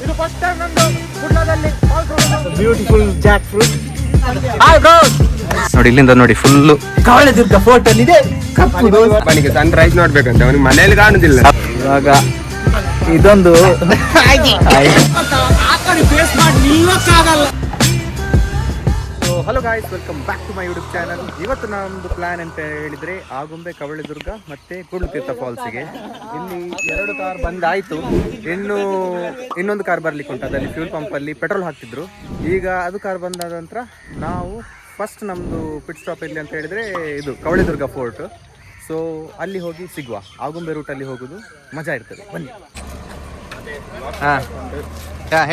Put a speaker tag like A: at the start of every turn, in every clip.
A: ಇದು first time ನಂದು ಕುಡ್ಲದಲ್ಲಿ beautiful jackfruit. Hi bro,
B: ನೋಡಿ ಇಲ್ಲಿಂದ ನೋಡಿ ಫುಲ್ಲು
A: ಕವಳೆದುರ್ಗ ಫೋರ್ಟ್ ಅಲ್ಲಿ ಇದೆ.
C: ಅವನಿಗೆ ಸನ್ ರೈಸ್ ನೋಡ್ಬೇಕಂತ ಅವನಿಗೆ ಮನೆಯಲ್ಲಿ ಕಾಣುದಿಲ್ಲ.
A: ಇವಾಗ ಇದೊಂದು
B: hello guys, welcome back to my YouTube channel. ಇವತ್ತು ನಮ್ಮದು ಪ್ಲಾನ್ ಅಂತ ಹೇಳಿದ್ರೆ ಆಗುಂಬೆ, ಕವಳೆದುರ್ಗ ಮತ್ತೆ ಕೂಡ್ಲುತೀರ್ಥ ಫಾಲ್ಸಿಗೆ. ಇಲ್ಲಿ 2 ಕಾರ್ ಬಂದಾಯ್ತು, ಇನ್ನೊಂದು ಕಾರ್ ಬರ್ಲಿಕ್ಕೆ ಉಂಟು. ಅದರಲ್ಲಿ ಫ್ಯೂಲ್ ಪಂಪಲ್ಲಿ ಪೆಟ್ರೋಲ್ ಹಾಕ್ತಿದ್ರು. ಈಗ ಅದು ಕಾರ್ ಬಂದಾದ ನಂತರ ನಾವು ಫಸ್ಟ್ ನಮ್ಮದು ಪಿಟ್ ಸ್ಟಾಪ್ ಎಲ್ಲಿ ಅಂತ ಹೇಳಿದ್ರೆ ಇದು ಕವಳೆದುರ್ಗ ಫೋರ್ಟ್. ಸೊ ಅಲ್ಲಿ ಹೋಗಿ ಸಿಗುವ. ಆಗುಂಬೆ ರೂಟಲ್ಲಿ ಹೋಗೋದು ಮಜಾ ಇರ್ತದೆ, ಬನ್ನಿ.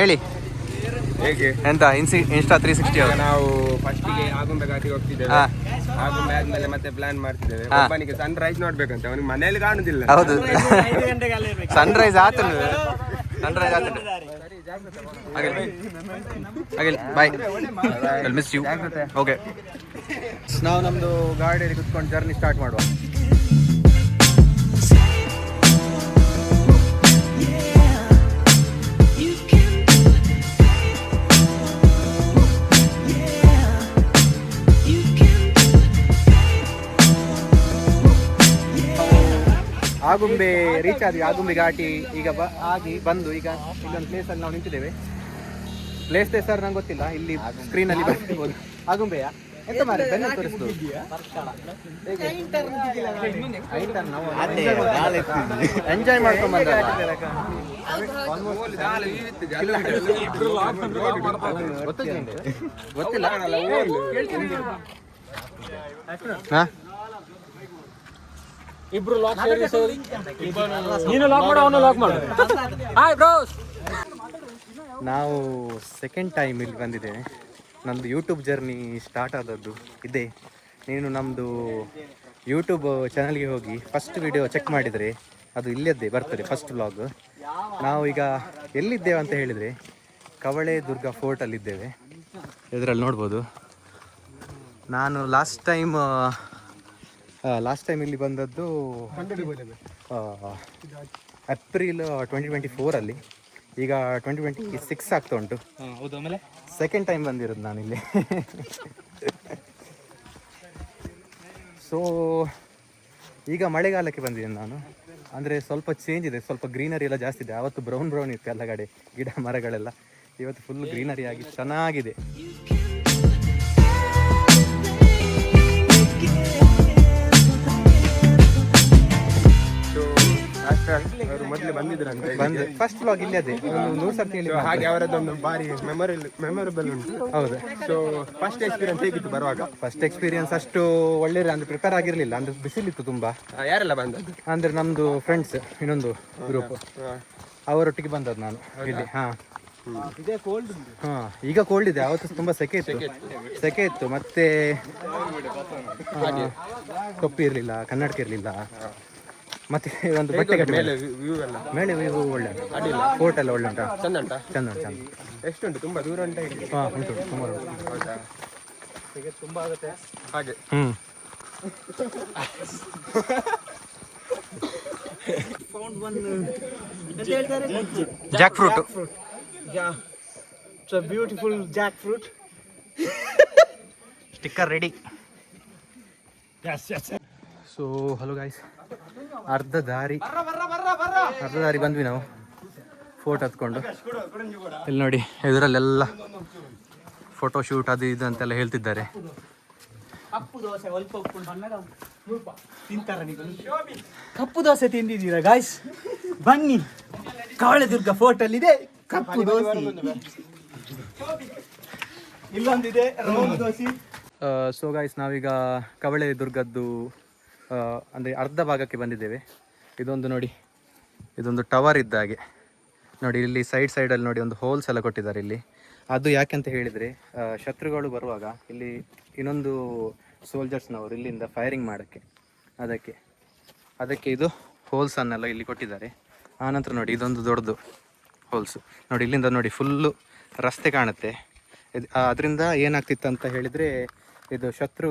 B: ಹೇಳಿ
C: ಹೇಗೆ
B: ಎಂತ ಇನ್ಸ್ಟಾ 360
C: ನಾವು ಫಸ್ಟಿಗೆ ಆಗುಂಬೆ ಘಾಟಿಗೆ ಹೋಗ್ತಿದ್ದೇವೆ. ಆಗುಂಬೆ ಆದ್ಮೇಲೆ ಮತ್ತೆ ಪ್ಲಾನ್ ಮಾಡ್ತಿದ್ದೇವೆ. ಒಬ್ಬನಿಗೆ ಸನ್ ರೈಸ್ ನೋಡ್ಬೇಕಂತ ಅವನಿಗೆ ಮನೆಯಲ್ಲಿ ಕಾಣುದಿಲ್ಲ.
B: ಹೌದು, ಸನ್ರೈಸ್ ಆತನು ಬಾಯ್, ಮಿಸ್ ಯು. ಓಕೆ, ನಾವು ನಮ್ಮದು ಗಾಡಿಯಲ್ಲಿ ಕುತ್ಕೊಂಡು ಜರ್ನಿ ಸ್ಟಾರ್ಟ್ ಮಾಡುವ. ಆಗುಂಬೆ ರೀಚ್ ಆದ್ವಿ. ಆಗುಂಬೆ ಘಾಟಿ ಈಗ ಬಂದು ಈಗ ಇಲ್ಲೊಂದು ಪ್ಲೇಸಲ್ಲಿ ನಾವು ನಿಂತಿದ್ದೇವೆ. ಪ್ಲೇಸ್ ಸರ್ ನಂಗೆ ಗೊತ್ತಿಲ್ಲ, ಇಲ್ಲಿ ಸ್ಕ್ರೀನಲ್ಲಿ ಬರ್ಬೋದು. ಆಗುಂಬೆಯಾ ಎಂತ ಮಾರೆ ಬೆನ್ನ ತೋರಿಸ್ತು. ಎಂಜಾಯ್ ಮಾಡ್ಕೊಂಡ್ ಬಂದ ಗೊತ್ತಿಲ್ಲ.
A: ಇಬ್ರು ಲಾಕ್ ಸೇರಿ ನೀನು ಲಾಕ್ ಮಾಡು, ಅವನು ಲಾಕ್ ಮಾಡು. ಹಾಯ್ ಬ್ರೋಸ್,
B: ನಾವು ಸೆಕೆಂಡ್ ಟೈಮ್ ಇಲ್ಲಿ ಬಂದಿದ್ದೇವೆ. ನಮ್ಮದು ಯೂಟ್ಯೂಬ್ ಜರ್ನಿ ಸ್ಟಾರ್ಟ್ ಆದದ್ದು ಇದೆ. ನೀನು ನಮ್ಮದು ಯೂಟ್ಯೂಬ್ ಚಾನಲ್ಗೆ ಹೋಗಿ ಫಸ್ಟ್ ವಿಡಿಯೋ ಚೆಕ್ ಮಾಡಿದರೆ ಅದು ಇಲ್ಲದ್ದೇ ಬರ್ತದೆ, ಫಸ್ಟ್ ವ್ಲಾಗ್. ನಾವು ಈಗ ಎಲ್ಲಿದ್ದೇವೆ ಅಂತ ಹೇಳಿದರೆ ಕವಳೆದುರ್ಗ ಫೋರ್ಟಲ್ಲಿದ್ದೇವೆ. ಇದರಲ್ಲಿ ನೋಡ್ಬೋದು. ನಾನು ಲಾಸ್ಟ್ ಟೈಮ್ ಇಲ್ಲಿ ಬಂದದ್ದು ಏಪ್ರಿಲ್ 2024 ಈಗ 2026 ಆಗ್ತಾ ಉಂಟು. ಸೆಕೆಂಡ್ ಟೈಮ್ ಬಂದಿರೋದು ನಾನಿಲ್ಲಿ. ಸೊ ಈಗ ಮಳೆಗಾಲಕ್ಕೆ ಬಂದಿದ್ದೇನೆ ನಾನು. ಅಂದರೆ ಸ್ವಲ್ಪ ಚೇಂಜ್ ಇದೆ, ಸ್ವಲ್ಪ ಗ್ರೀನರಿ ಎಲ್ಲ ಜಾಸ್ತಿ ಇದೆ. ಆವತ್ತು ಬ್ರೌನ್ ಇತ್ತು ಎಲ್ಲ ಕಡೆ, ಗಿಡ ಮರಗಳೆಲ್ಲ. ಇವತ್ತು ಫುಲ್ ಗ್ರೀನರಿ ಆಗಿ ಚೆನ್ನಾಗಿದೆ.
C: ಅವರು ಮೊದಲೇ ಬಂದಿದ್ರಂತೆ.
B: ಫಸ್ಟ್ ವ್ಲಾಗ್ ಇಲ್ಲೇ ಅದೇ 100 ಸರ್ತಿ ಹೇಳಿ.
C: ಹಾಗೆ ಅವರದ್ದೊಂದು ಬಾರಿ ಮೆಮೊರೇಬಲ್ ಉಂಟು.
B: ಹೌದು.
C: ಸೊ ಫಸ್ಟ್ ಎಕ್ಸ್ಪೀರಿಯನ್ಸ್ ಹೇಗಿತ್ತು ಬರುವಾಗ?
B: ಫಸ್ಟ್ ಎಕ್ಸ್ಪೀರಿಯನ್ಸ್ ಅಷ್ಟು ಒಳ್ಳೆ ಅಂದ್ರೆ ಪ್ರಿಪೇರ್ ಆಗಿರಲಿಲ್ಲ. ಅಂದ್ರೆ ಬಿಸಿಲಿತ್ತು ತುಂಬಾ.
C: ಯಾರೆಲ್ಲ ಬಂದದ್ದು?
B: ಅಂದ್ರೆ ನಮ್ದು ಫ್ರೆಂಡ್ಸ್ ಇನ್ನೊಂದು ಗ್ರೂಪ್, ಅವರೊಟ್ಟಿಗೆ ಬಂದದ್ದು ನಾನು ಇಲ್ಲಿ. ಈಗ ಕೋಲ್ಡ್ ಇದೆ. ಅವತ್ತು ತುಂಬಾ ಸೆಕೆ ಇತ್ತು. ಮತ್ತೆ ಟೊಪ್ಪಿ ಇರಲಿಲ್ಲ, ಕನ್ನಡಕ ಇರಲಿಲ್ಲ. ಮತ್ತೆ ಒಂದು ಬಟ್ಟೆ
C: ಮೇಲೆ
B: ವ್ಯೂ ಒಳ್ಳೆ ಉಂಟು. ಫೋರ್ಟ್ ಎಲ್ಲ ಒಳ್ಳೆ ಉಂಟಾ? ಚಂದ.
C: ಎಷ್ಟುಂಟು? ತುಂಬಾ ದೂರ ಉಂಟು.
B: ಉಂಟು ಸುಮಾರು.
C: ತುಂಬಾ ಆಗುತ್ತೆ ಹಾಗೆ.
B: Jack fruit.
A: Beautiful Jack fruit.
B: Sticker ready. So hello guys, ಅರ್ಧ ದಾರಿ ಬಂದ್ವಿ ನಾವು ಫೋಟೋ ಹತ್ಕೊಂಡು. ಇಲ್ಲಿ ನೋಡಿ, ಇದರಲ್ಲೆಲ್ಲ ಫೋಟೋ ಶೂಟ್ ಅದು ಇದು ಅಂತೆಲ್ಲ ಹೇಳ್ತಿದ್ದಾರೆ.
A: ಕಪ್ಪು ದೋಸೆ ತಿಂದಿದ್ದೀರಾ ಗಾಯ್ಸ್? ಬನ್ನಿ, ಕವಳೆದುರ್ಗ ಫೋರ್ಟ್ ಅಲ್ಲಿ ಇದೆ ಕಪ್ಪು ದೋಸೆ. ಇಲ್ಲೊಂದಿದೆ ರೌಂಡ್ ದೋಸೆ.
B: ಸೊ ಗಾಯ್ಸ್, ನಾವೀಗ ಕವಳೆದುರ್ಗದ್ದು ಅಂದರೆ ಅರ್ಧ ಭಾಗಕ್ಕೆ ಬಂದಿದ್ದೇವೆ. ಇದೊಂದು ನೋಡಿ, ಇದೊಂದು ಟವರ್ ಇದ್ದ ಹಾಗೆ ನೋಡಿ. ಇಲ್ಲಿ ಸೈಡಲ್ಲಿ ನೋಡಿ ಒಂದು ಹೋಲ್ಸ್ ಎಲ್ಲ ಕೊಟ್ಟಿದ್ದಾರೆ ಇಲ್ಲಿ. ಅದು ಯಾಕೆಂತ ಹೇಳಿದರೆ ಶತ್ರುಗಳು ಬರುವಾಗ ಇಲ್ಲಿ ಇನ್ನೊಂದು ಸೋಲ್ಜರ್ಸ್ನವರು ಇಲ್ಲಿಂದ ಫೈರಿಂಗ್ ಮಾಡೋಕ್ಕೆ, ಅದಕ್ಕೆ ಇದು ಹೋಲ್ಸನ್ನೆಲ್ಲ ಇಲ್ಲಿ ಕೊಟ್ಟಿದ್ದಾರೆ. ಆನಂತರ ನೋಡಿ ಇದೊಂದು ದೊಡ್ಡದು ಹೋಲ್ಸು ನೋಡಿ. ಇಲ್ಲಿಂದ ನೋಡಿ ಫುಲ್ಲು ರಸ್ತೆ ಕಾಣುತ್ತೆ. ಅದರಿಂದ ಏನಾಗ್ತಿತ್ತು ಅಂತ ಹೇಳಿದರೆ, ಇದು ಶತ್ರು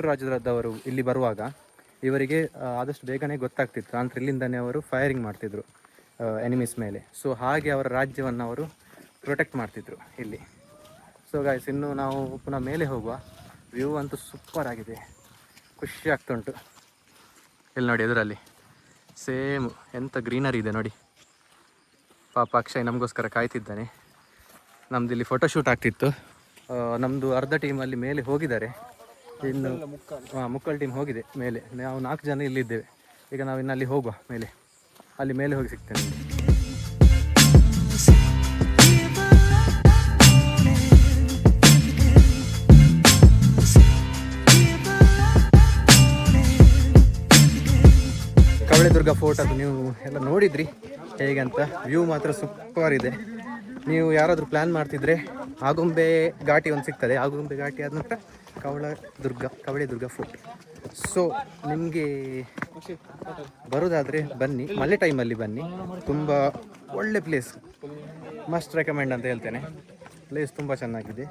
B: ರಾಜ್ಯದವರು ಇಲ್ಲಿ ಬರುವಾಗ ಇವರಿಗೆ ಆದಷ್ಟು ಬೇಗನೆ ಗೊತ್ತಾಗ್ತಿತ್ತು. ಅಂದರೆ ಇಲ್ಲಿಂದನೇ ಅವರು ಫೈರಿಂಗ್ ಮಾಡ್ತಿದ್ರು. ಎನಿಮೀಸ್ ಮೇಲೆ. ಸೊ ಹಾಗೆ ಅವರ ರಾಜ್ಯವನ್ನು ಅವರು ಪ್ರೊಟೆಕ್ಟ್ ಮಾಡ್ತಿದ್ರು ಇಲ್ಲಿ. ಸೊ ಗಾಯ್ಸ್, ಇನ್ನು ನಾವು ಪುನಃ ಮೇಲೆ ಹೋಗುವ. ವ್ಯೂ ಅಂತೂ ಸೂಪರ್ ಆಗಿದೆ, ಖುಷಿ ಆಗ್ತುಂಟು. ಇಲ್ಲಿ ನೋಡಿ ಎದುರಲ್ಲಿ ಸೇಮ್ ಎಂಥ ಗ್ರೀನರಿ ಇದೆ ನೋಡಿ. ಪಾಪ ಅಕ್ಷಯ್ ನಮಗೋಸ್ಕರ ಕಾಯ್ತಿದ್ದಾನೆ. ನಮ್ಮದು ಇಲ್ಲಿ ಫೋಟೋಶೂಟ್ ಆಗ್ತಿತ್ತು. ನಮ್ಮದು ಅರ್ಧ ಟೀಮಲ್ಲಿ ಮೇಲೆ ಹೋಗಿದ್ದಾರೆ, ಇನ್ನು ಮುಕ್ಕಲ್ ಟೀಮ್ ಹೋಗಿದೆ ಮೇಲೆ. ನಾವು 4 ಜನ ಇಲ್ಲಿದ್ದೇವೆ. ಈಗ ನಾವು ಇನ್ನು ಅಲ್ಲಿ ಹೋಗುವ ಮೇಲೆ, ಅಲ್ಲಿ ಮೇಲೆ ಹೋಗಿ ಸಿಗ್ತೇನೆ. ಕವಳೆದುರ್ಗ ಫೋರ್ಟ್ ಅದು ನೀವು ಎಲ್ಲ ನೋಡಿದ್ರಿ ಹೇಗೆ ಅಂತ. ವ್ಯೂ ಮಾತ್ರ ಸೂಪರ್ ಇದೆ. ನೀವು ಯಾರಾದರೂ ಪ್ಲ್ಯಾನ್ ಮಾಡ್ತಿದ್ರೆ ಆಗುಂಬೆ ಘಾಟಿ ಒಂದು ಸಿಗ್ತದೆ. ಆಗುಂಬೆ ಘಾಟಿ ಆದ ನಂತರ ಕವಳೆದುರ್ಗ ಫೋರ್ಟ್. ಸೊ ನಿಮಗೆ ಬರೋದಾದರೆ ಬನ್ನಿ, ಮಳೆ ಟೈಮಲ್ಲಿ ಬನ್ನಿ. ತುಂಬ ಒಳ್ಳೆ ಪ್ಲೇಸ್, ಮಸ್ಟ್ ರೆಕಮೆಂಡ್ ಅಂತ ಹೇಳ್ತೇನೆ. ಪ್ಲೇಸ್ ತುಂಬ ಚೆನ್ನಾಗಿದೆ.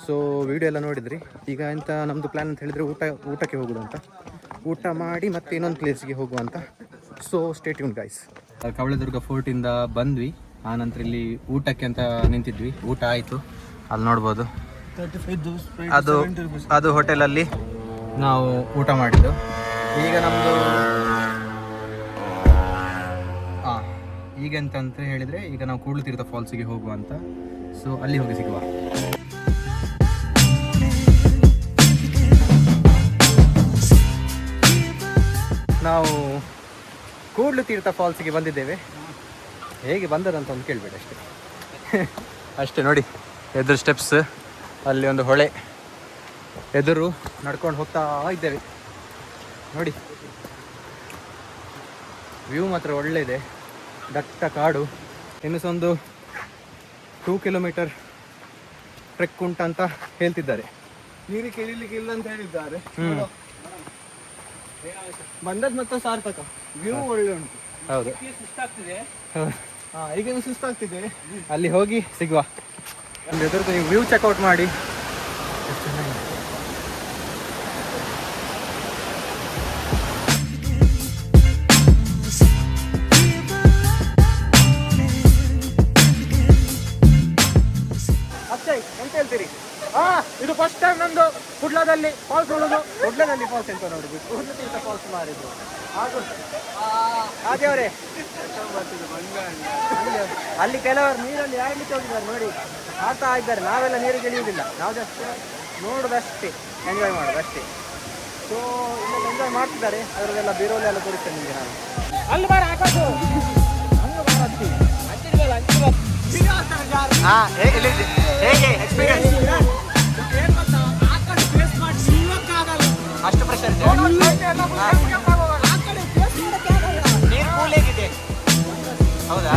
B: ಸೊ ವಿಡಿಯೋ ಎಲ್ಲ ನೋಡಿದ್ರಿ. ಈಗ ಎಂತ ನಮ್ಮದು ಪ್ಲ್ಯಾನ್ ಅಂತ ಹೇಳಿದರೆ ಊಟಕ್ಕೆ ಹೋಗೋದು ಅಂತ. ಊಟ ಮಾಡಿ ಮತ್ತೆ ಇನ್ನೊಂದು ಪ್ಲೇಸ್ಗೆ ಹೋಗುವಂತ. So stay tune guys. Kavaledurga ಫೋರ್ಟಿಂದ ಬಂದ್ವಿ, ಆನಂತರ ಇಲ್ಲಿ ಊಟಕ್ಕೆ ಅಂತ ನಿಂತಿದ್ವಿ. ಊಟ ಆಯಿತು, ಅಲ್ಲಿ ನೋಡ್ಬೋದು. ಅದು ಹೋಟೆಲಲ್ಲಿ ನಾವು ಊಟ ಮಾಡಿದ್ದು. ಈಗ ನಮ್ಮದು ಈಗಂತ ಹೇಳಿದರೆ ಈಗ ನಾವು ಕೂಡ್ಲುತೀರ್ಥ ಫಾಲ್ಸಿಗೆ ಹೋಗುವ ಅಂತ. ಸೊ ಅಲ್ಲಿ ಹೋಗಿ ಸಿಗುವ. ನಾವು ಕೂಡ್ಲುತೀರ್ಥ ಫಾಲ್ಸಿಗೆ ಬಂದಿದ್ದೇವೆ. ಹೇಗೆ ಬಂದದಂತ ಒಂದು ಕೇಳಬೇಡಿ ಅಷ್ಟೇ. ಅಷ್ಟೇ ನೋಡಿ, ಎದುರು ಸ್ಟೆಪ್ಸ್, ಅಲ್ಲಿ ಒಂದು ಹೊಳೆ, ಎದುರು ನಡ್ಕೊಂಡು ಹೋಗ್ತಾ ಇದ್ದೇವೆ. ನೋಡಿ ವ್ಯೂ ಮಾತ್ರ ಒಳ್ಳೆ ಇದೆ, ದಟ್ಟ ಕಾಡು. ಇನ್ನು ಸಹ ಒಂದು 2 ಕಿಲೋಮೀಟರ್ ಟ್ರೆಕ್ ಉಂಟಂತ ಹೇಳ್ತಿದ್ದಾರೆ.
A: ನೀರಿಗೆ ಇಳಿಲಿಕ್ಕೆ ಇಲ್ಲ ಅಂತ ಹೇಳಿದ್ದಾರೆ. ಬಂದದ್ದು ಮತ್ತೆ ಸಾರ್ಥಕ. ವ್ಯೂ ಒಳ್ಳೆ ಉಂಟು.
B: ಹೌದು,
A: ಈಗೇನು ಸುಸ್ತಾಗ್ತಿದೆ.
B: ಅಲ್ಲಿ ಹೋಗಿ ಸಿಗುವ. ಒಂದು ಎದುರು ನೀವು ವ್ಯೂ ಚೆಕ್ಔಟ್ ಮಾಡಿ. ಅಕ್ಷಯ್ ಎಂತ ಹೇಳ್ತೀರಿ? ಇದು ಫಸ್ಟ್ ಟೈಮ್ ನಂದು ಕುಡ್ಲದಲ್ಲಿ ಫಾಲ್ಸ್ ನೋಡೋದು. ಕುಡ್ಲದಲ್ಲಿ ಫಾಲ್ಸ್ ಎಂತ ನೋಡುದು, ಕೂಡ್ಲುತೀರ್ಥ ಫಾಲ್ಸ್ ಮಾಡಿದ್ರು. ಹಾಗೆಯವರೇ ಅಲ್ಲಿ ಕೆಲವರು ನೀರಲ್ಲಿ ಆಡ್ಲಿಕ್ಕೆ ಹೋಗಿದ್ದಾರೆ ನೋಡಿ, ಆಡ್ತಾ ಇದ್ದಾರೆ. ನಾವೆಲ್ಲ ನೀರಿಗೆ ಇಳಿಯುವುದಿಲ್ಲ, ನಾವು ಜಸ್ಟ್ ನೋಡೋದಷ್ಟೇ, ಎಂಜಾಯ್ ಮಾಡೋದಷ್ಟೇ. ಸೊ ಇಲ್ಲೆಲ್ಲ ಎಂಜಾಯ್ ಮಾಡ್ತಿದ್ದಾರೆ. ಅದರಲ್ಲೆಲ್ಲ ಬೀರೋಲೆ ಎಲ್ಲ ತೋರಿಸ್ತೇನೆ ನಿಮಗೆ ನಾನು. ಅಲ್ಲಿ ಬಾರ ಹಾಕೋದು ಹೇಗೆ ಎಕ್ಸ್ಪೀರಿಯನ್ಸ್? ಅಷ್ಟು ಪ್ರೆಷರ್ ಇದೆ. ನೀರು ಕೂಲ್ ಹೇಗಿದೆ? ಹೌದಾ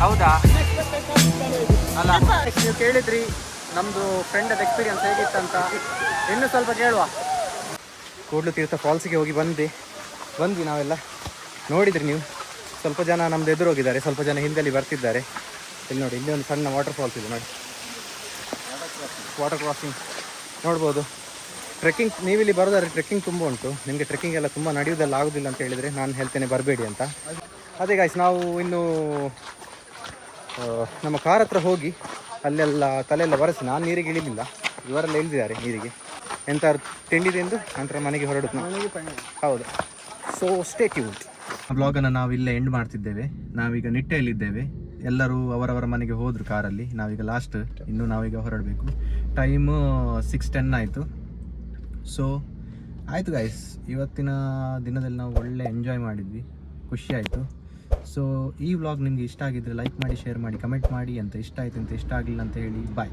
B: ಹೌದಾ ಅಲ್ಲ, ನೀವು ಕೇಳಿದ್ರಿ ನಮ್ಮದು ಫ್ರೆಂಡದ ಎಕ್ಸ್ಪೀರಿಯನ್ಸ್ ಹೇಗಿತ್ತಂತ. ಇನ್ನೂ ಸ್ವಲ್ಪ ಕೇಳುವ. ಕೂಡ್ಲುತೀರ್ಥ ಫಾಲ್ಸಿಗೆ ಹೋಗಿ ಬಂದ್ವಿ ನಾವೆಲ್ಲ. ನೋಡಿದ್ರಿ ನೀವು, ಸ್ವಲ್ಪ ಜನ ನಮ್ದು ಎದುರು ಹೋಗಿದ್ದಾರೆ, ಸ್ವಲ್ಪ ಜನ ಹಿಂದಲ್ಲಿ ಬರ್ತಿದ್ದಾರೆ. ಇಲ್ಲಿ ನೋಡಿ, ಇಲ್ಲಿ ಒಂದು ಸಣ್ಣ ವಾಟರ್ ಫಾಲ್ಸ್ ಇದೆ ನೋಡಿ, ವಾಟರ್ ಕ್ರಾಸಿಂಗ್ ನೋಡ್ಬೋದು. ಟ್ರೆಕ್ಕಿಂಗ್, ನೀವಿಲ್ಲಿ ಬರೋದಾದ್ರೆ ಟ್ರೆಕ್ಕಿಂಗ್ ತುಂಬ ಉಂಟು. ನಿಮಗೆ ಟ್ರೆಕ್ಕಿಂಗ್ ಎಲ್ಲ ತುಂಬ ನಡೆಯೋದೆಲ್ಲ ಆಗೋದಿಲ್ಲ ಅಂತ ಹೇಳಿದರೆ ನಾನು ಹೇಳ್ತೇನೆ ಬರಬೇಡಿ ಅಂತ. ಅದೇ ಗಾಯ್ಸ್, ನಾವು ಇನ್ನು ನಮ್ಮ ಕಾರ್ ಹತ್ರ ಹೋಗಿ ಅಲ್ಲೆಲ್ಲ ತಲೆಯೆಲ್ಲ ಬರೆಸಿ. ನಾನು ನೀರಿಗೆ ಇಳಿಲಿಲ್ಲ, ಇವರೆಲ್ಲ ಇಳಿದಿದ್ದಾರೆ ನೀರಿಗೆ. ಎಂಥವ್ರು ತಿಂಡಿ ತಿಂದು ನಂತರ ಮನೆಗೆ ಹೊರಡುತ್ತೆ. ಹೌದು. So stay tuned. ಬ್ಲಾಗನ್ನು ನಾವು ಇಲ್ಲೇ ಎಂಡ್ ಮಾಡ್ತಿದ್ದೇವೆ. ನಾವೀಗ ನಿಟ್ಟೆಯಲ್ಲಿದ್ದೇವೆ. ಎಲ್ಲರೂ ಅವರವರ ಮನೆಗೆ ಹೋದರು ಕಾರಲ್ಲಿ. ನಾವೀಗ ಲಾಸ್ಟ್, ಇನ್ನು ನಾವೀಗ ಹೊರಡಬೇಕು. ಟೈಮು 6:10 ಆಯಿತು. ಸೊ ಆಯಿತು ಗೈಸ್, ಇವತ್ತಿನ ದಿನದಲ್ಲಿ ನಾವು ಒಳ್ಳೆ ಎಂಜಾಯ್ ಮಾಡಿದ್ವಿ, ಖುಷಿ ಆಯಿತು. ಸೊ ಈ ವ್ಲಾಗ್ ನಿಮಗೆ ಇಷ್ಟ ಆಗಿದ್ದರೆ ಲೈಕ್ ಮಾಡಿ, ಶೇರ್ ಮಾಡಿ, ಕಮೆಂಟ್ ಮಾಡಿ. ಅಂತ ಇಷ್ಟ ಆಯಿತು ಅಂತ, ಇಷ್ಟ ಆಗಲಿಲ್ಲ ಅಂತ ಹೇಳಿ. ಬಾಯ್.